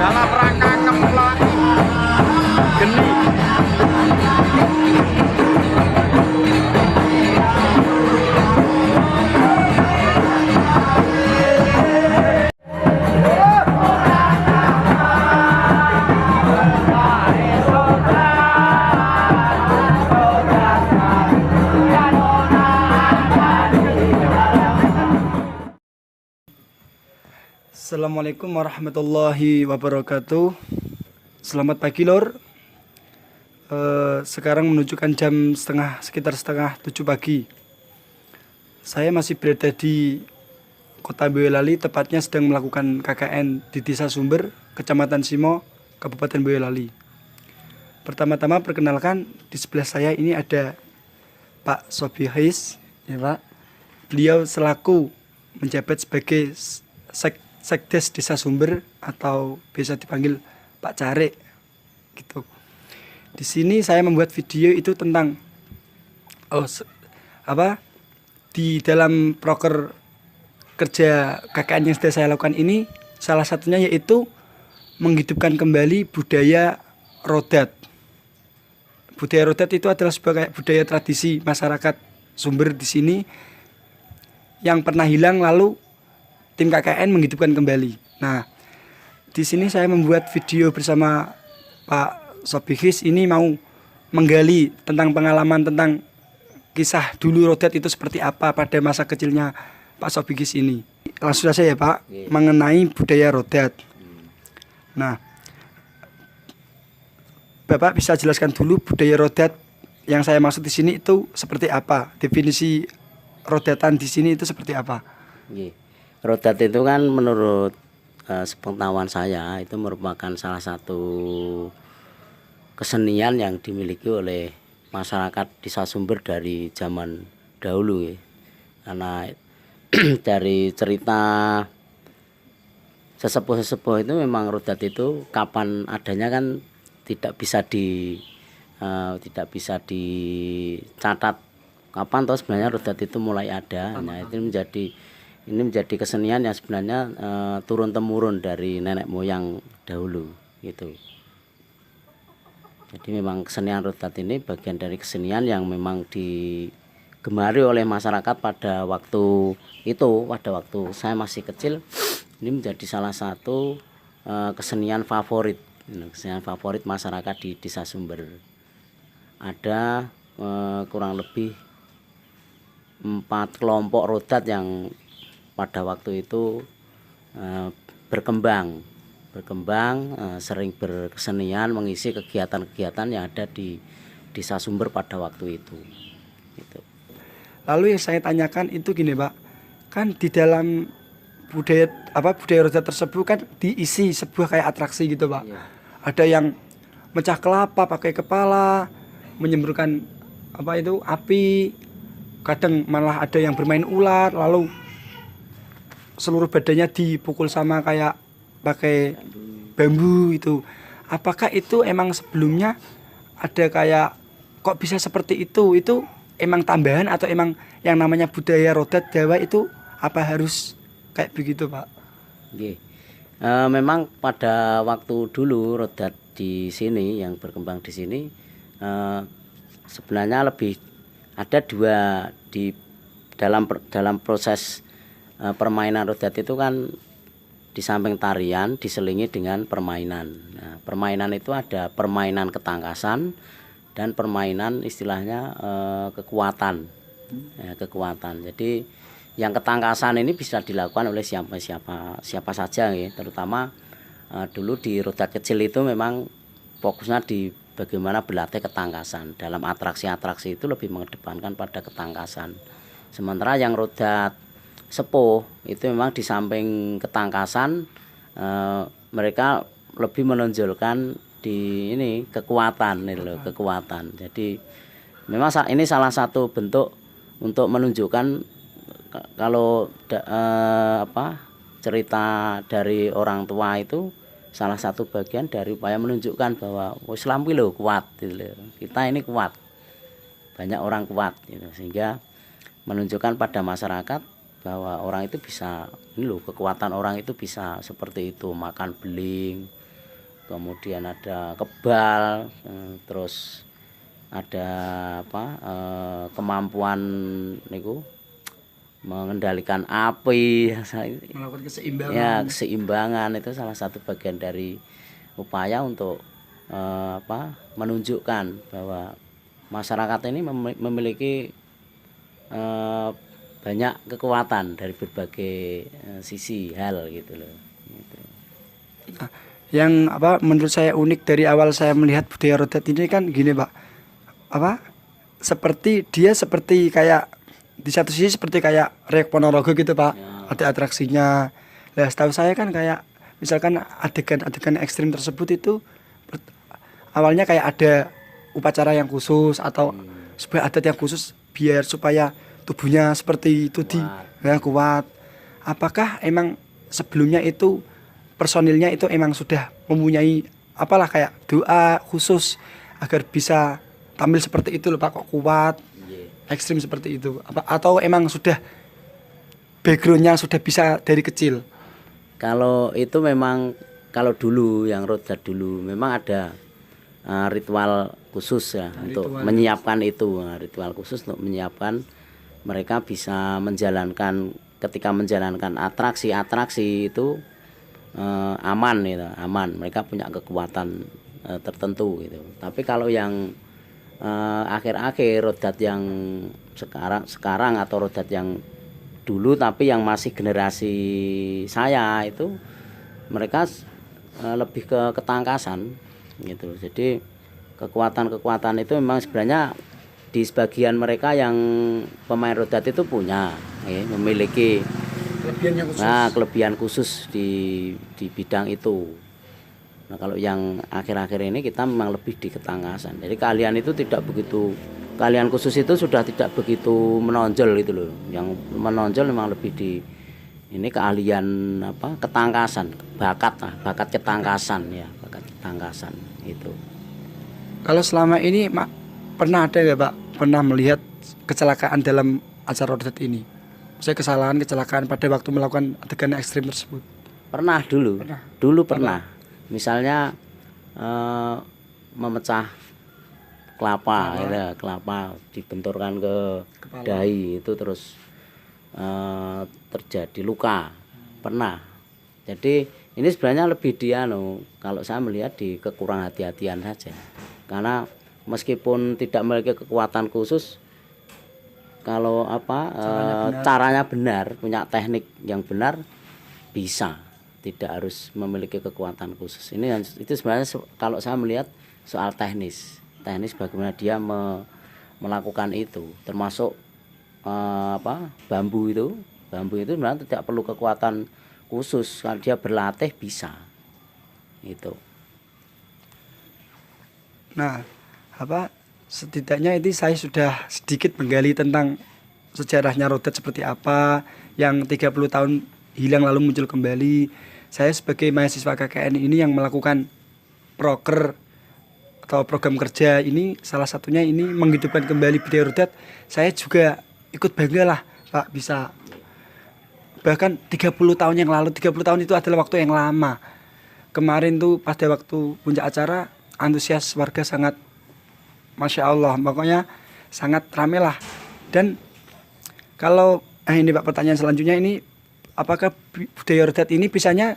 dalam rangka kepulauan geni. Assalamualaikum warahmatullahi wabarakatuh. Selamat pagi lor. Sekarang menunjukkan jam sekitar setengah 7 pagi. Saya masih berada di Kota Boyolali, tepatnya sedang melakukan KKN di Desa Sumber, Kecamatan Simo, Kabupaten Boyolali. Pertama-tama perkenalkan, di sebelah saya ini ada Pak Sobihis, ya Pak. Beliau selaku menjabat sebagai Sekdes Desa Sumber atau biasa dipanggil Pak Care gitu. Di sini saya membuat video itu tentang di dalam proker kerja KKN yang sudah saya lakukan ini, salah satunya yaitu menghidupkan kembali budaya rodat. Budaya rodat itu adalah sebagai budaya tradisi masyarakat Sumber di sini yang pernah hilang, lalu tim KKN menghidupkan kembali. Nah, di sini saya membuat video bersama Pak Sobihis ini mau menggali tentang pengalaman tentang kisah dulu rodat itu seperti apa pada masa kecilnya Pak Sobihis ini. Langsung saja ya Pak, mengenai budaya rodat. Nah, Bapak bisa jelaskan dulu budaya rodat yang saya maksud di sini itu seperti apa? Definisi rodatan di sini itu seperti apa? Rodat itu kan menurut sepengetahuan saya itu merupakan salah satu kesenian yang dimiliki oleh masyarakat Desa Sumber dari zaman dahulu ya. Karena dari cerita sesepuh-sesepuh itu memang rodat itu kapan adanya kan tidak bisa dicatat kapan toh sebenarnya rodat itu mulai ada. Nah, itu menjadi kesenian yang sebenarnya turun temurun dari nenek moyang dahulu gitu. Jadi memang kesenian rodat ini bagian dari kesenian yang memang digemari oleh masyarakat pada waktu itu, pada waktu saya masih kecil. Ini menjadi salah satu kesenian favorit masyarakat di Desa Sumber. Ada kurang lebih 4 kelompok rodat yang pada waktu itu berkembang, sering berkesenian, mengisi kegiatan-kegiatan yang ada di Desa Sumber pada waktu itu. Gitu. Lalu yang saya tanyakan itu gini Pak, kan di dalam budaya rodat tersebut kan diisi sebuah kayak atraksi gitu Pak. Iya. Ada yang mecah kelapa pakai kepala, menyemburkan api, kadang malah ada yang bermain ular, lalu seluruh badannya dipukul sama kayak pakai bambu itu. Apakah itu emang sebelumnya ada kayak kok bisa seperti itu? Itu emang tambahan atau emang yang namanya budaya rodat Jawa itu apa harus kayak begitu Pak? Memang pada waktu dulu rodat di sini yang berkembang di sini sebenarnya lebih ada dua di dalam proses permainan rodat itu kan di samping tarian diselingi dengan permainan. Nah, permainan itu ada permainan ketangkasan dan permainan istilahnya kekuatan. Kekuatan. Jadi yang ketangkasan ini bisa dilakukan oleh siapa saja ya. Terutama dulu di rodat kecil itu memang fokusnya di bagaimana berlatih ketangkasan. Dalam atraksi-atraksi itu lebih mengedepankan pada ketangkasan. Sementara yang rodat sepuh itu memang di samping ketangkasan mereka lebih menonjolkan di kekuatan kekuatan. Jadi memang ini salah satu bentuk untuk menunjukkan kalau cerita dari orang tua itu salah satu bagian dari upaya menunjukkan bahwa Islam itu kuat gitu. Kita ini kuat, banyak orang kuat gitu. Sehingga menunjukkan pada masyarakat bahwa orang itu bisa, kekuatan orang itu bisa seperti itu, makan beling, kemudian ada kebal, terus ada kemampuan niku mengendalikan api, Melakukan keseimbangan. ya keseimbangan itu salah satu bagian dari upaya untuk menunjukkan bahwa masyarakat ini memiliki banyak kekuatan dari berbagai sisi hal gitu loh. Gitu. Nah, yang menurut saya unik dari awal saya melihat budaya Rodat ini kan gini Pak, seperti kayak di satu sisi seperti kayak Reok Ponorogo gitu Pak, ada atraksinya. Nah setahu saya kan kayak misalkan adegan ekstrim tersebut itu awalnya kayak ada upacara yang khusus atau sebuah adat yang khusus biar supaya tubuhnya seperti itu kuat. Apakah emang sebelumnya itu personilnya itu emang sudah mempunyai kayak doa khusus agar bisa tampil seperti itu loh Pak, kok kuat ekstrim seperti itu, atau emang sudah backgroundnya sudah bisa dari kecil? Kalau itu memang kalau dulu yang Rodat dulu memang ada ritual khusus ya untuk menyiapkan itu, ritual khusus untuk menyiapkan mereka bisa menjalankan, ketika menjalankan atraksi itu aman gitu, aman, mereka punya kekuatan tertentu gitu. Tapi kalau yang akhir-akhir Rodat yang sekarang atau Rodat yang dulu tapi yang masih generasi saya itu mereka lebih ke ketangkasan gitu. Jadi kekuatan itu memang sebenarnya di sebagian mereka yang pemain Rodat itu punya memiliki kelebihan khusus di bidang itu. Nah kalau yang akhir-akhir ini kita memang lebih di ketangkasan. Jadi keahlian itu tidak begitu, keahlian khusus itu sudah tidak begitu menonjol itu loh. Yang menonjol memang lebih di ini keahlian ketangkasan, bakat ketangkasan ya, bakat ketangkasan itu. Kalau selama ini pernah ada nggak Pak, pernah melihat kecelakaan dalam acara Rodat ini? Saya kecelakaan pada waktu melakukan adegan ekstrim tersebut. Pernah dulu pernah. Misalnya memecah kelapa dibenturkan ke Kepala. dahi itu terus terjadi luka, pernah. Jadi ini sebenarnya lebih kalau saya melihat di kekurang hati-hatian saja, karena meskipun tidak memiliki kekuatan khusus, kalau caranya benar, punya teknik yang benar, bisa, tidak harus memiliki kekuatan khusus. Itu sebenarnya kalau saya melihat soal teknis bagaimana dia melakukan itu, termasuk bambu itu sebenarnya tidak perlu kekuatan khusus, kalau dia berlatih bisa itu. Nah setidaknya itu saya sudah sedikit menggali tentang sejarahnya Rodat seperti apa yang 30 tahun hilang lalu muncul kembali. Saya sebagai mahasiswa KKN ini yang melakukan proker atau program kerja ini, salah satunya ini menghidupkan kembali budaya Rodat. Saya juga ikut bangga lah Pak, bisa bahkan 30 tahun yang lalu. 30 tahun itu adalah waktu yang lama. Kemarin tuh pada waktu puncak acara antusias warga sangat Masya Allah, pokoknya sangat rame lah. Dan kalau ini Pak, pertanyaan selanjutnya ini, apakah budaya Rodat ini bisanya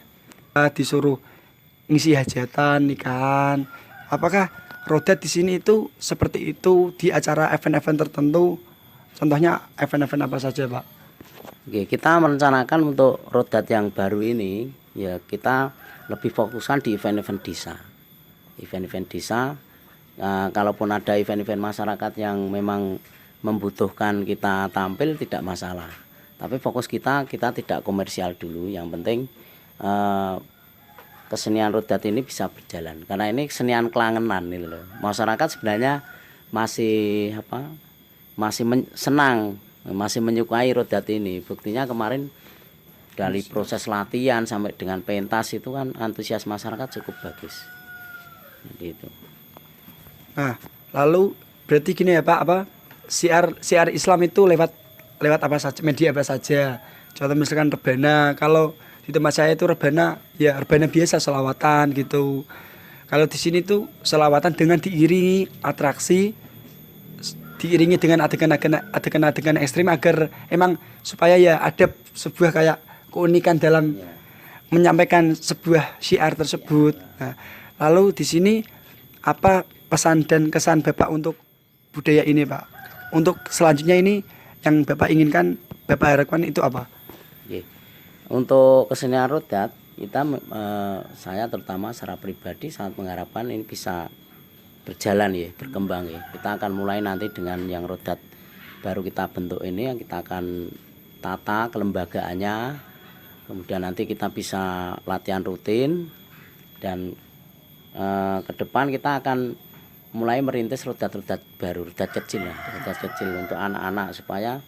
disuruh ngisi hajatan, nikahan? Apakah Rodat di sini itu seperti itu di acara event-event tertentu? Contohnya event-event apa saja Pak? Oke, kita merencanakan untuk Rodat yang baru ini ya kita lebih fokuskan di event-event desa. Event-event desa. Kalaupun ada event-event masyarakat yang memang membutuhkan kita tampil tidak masalah. Tapi fokus kita tidak komersial dulu. Yang penting kesenian Rodat ini bisa berjalan. Karena ini kesenian kelangenan nih loh. Masyarakat sebenarnya masih senang, masih menyukai Rodat ini. Buktinya kemarin dari proses latihan sampai dengan pentas itu kan antusias masyarakat cukup bagus. Gitu. Nah, lalu berarti gini ya Pak, siar Islam itu lewat apa saja, media apa saja. Contoh misalkan rebana, kalau di tempat saya itu rebana biasa selawatan gitu. Kalau di sini tuh selawatan dengan diiringi atraksi, diiringi dengan adegan-adegan ekstrim agar emang supaya ya ada sebuah kayak keunikan dalam menyampaikan sebuah syiar tersebut. Nah, lalu di sini apa pesan dan kesan Bapak untuk budaya ini, Pak? Untuk selanjutnya ini yang Bapak inginkan, Bapak harapkan itu apa? Oke. Untuk kesenian rodat kita saya terutama secara pribadi sangat mengharapkan ini bisa berjalan ya, berkembang ya. Kita akan mulai nanti dengan yang rodat baru kita bentuk ini, yang kita akan tata kelembagaannya, kemudian nanti kita bisa latihan rutin, dan ke depan kita akan mulai merintis rodat-rodat baru, rodat kecil ya, rodat kecil untuk anak-anak supaya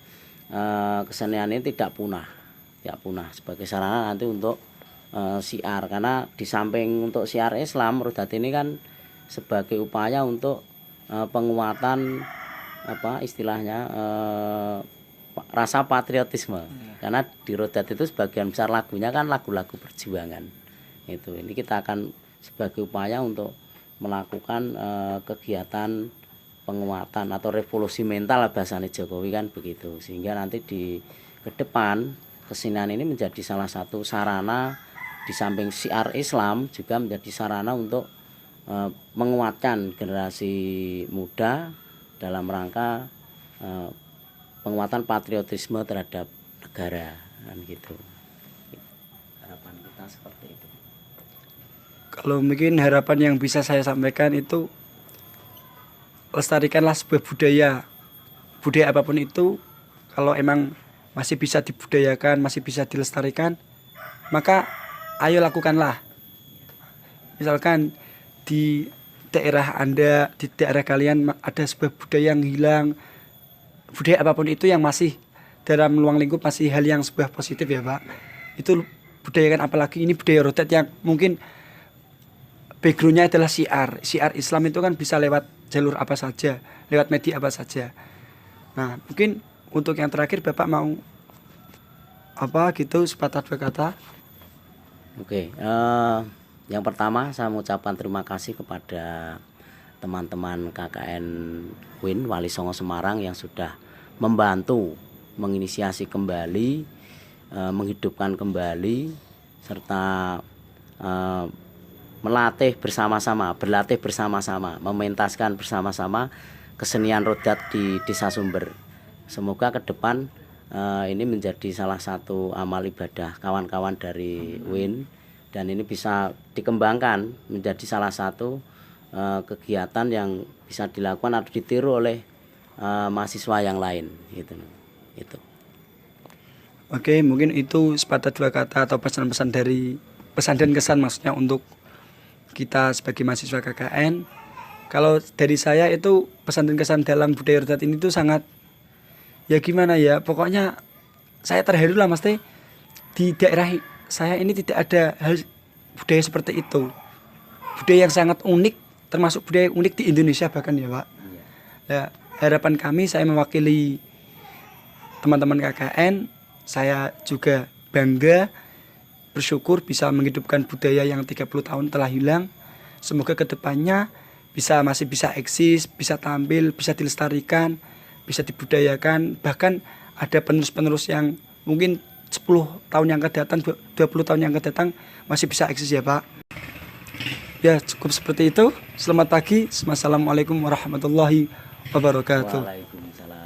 kesenian ini tidak punah sebagai sarana nanti untuk syiar, karena di samping untuk syiar Islam, rodat ini kan sebagai upaya untuk penguatan apa istilahnya rasa patriotisme, karena di rodat itu sebagian besar lagunya kan lagu-lagu perjuangan. Itu ini kita akan sebagai upaya untuk melakukan kegiatan penguatan atau revolusi mental bahasanya Jokowi kan begitu, sehingga nanti di ke depan kesenian ini menjadi salah satu sarana di samping syiar Islam juga menjadi sarana untuk menguatkan generasi muda dalam rangka penguatan patriotisme terhadap negara kan gitu. Harapan kita seperti itu. Kalau mungkin harapan yang bisa saya sampaikan itu, lestarikanlah sebuah budaya apapun itu. Kalau emang masih bisa dibudayakan, masih bisa dilestarikan, maka ayo lakukanlah. Misalkan di daerah Anda, di daerah kalian ada sebuah budaya yang hilang, budaya apapun itu yang masih dalam ruang lingkup masih hal yang sebuah positif ya Pak, itu budayakan. Apalagi ini budaya rodat yang mungkin backgroundnya adalah syiar Islam, itu kan bisa lewat jalur apa saja, lewat media apa saja. Nah mungkin untuk yang terakhir Bapak mau apa gitu, sepatah dua kata? Oke, yang pertama saya mengucapkan terima kasih kepada teman-teman KKN WIN Wali Songo Semarang yang sudah membantu menginisiasi kembali, menghidupkan kembali, serta berlatih bersama-sama, mementaskan bersama-sama kesenian rodat di Desa Sumber. Semoga ke depan ini menjadi salah satu amal ibadah kawan-kawan dari WIN, dan ini bisa dikembangkan menjadi salah satu kegiatan yang bisa dilakukan atau ditiru oleh mahasiswa yang lain gitu. Itu. Oke, mungkin itu sepatah dua kata atau pesan-pesan dari pesan dan kesan maksudnya untuk kita sebagai mahasiswa KKN. Kalau dari saya itu pesan dan kesan dalam budaya rodat ini tuh sangat, ya gimana ya, pokoknya saya terharu lah Mas Teh, di daerah saya ini tidak ada hal budaya seperti itu. Budaya yang sangat unik, termasuk budaya unik di Indonesia bahkan ya Pak. Ya, harapan kami, saya mewakili teman-teman KKN, saya juga bangga, bersyukur bisa menghidupkan budaya yang 30 tahun telah hilang. Semoga kedepannya masih bisa eksis, bisa tampil, bisa dilestarikan, bisa dibudayakan, bahkan ada penerus-penerus yang mungkin 10 tahun yang akan datang, 20 tahun yang akan datang masih bisa eksis ya Pak. Ya cukup seperti itu. Selamat pagi. Wassalamualaikum warahmatullahi wabarakatuh. Waalaikumsalam.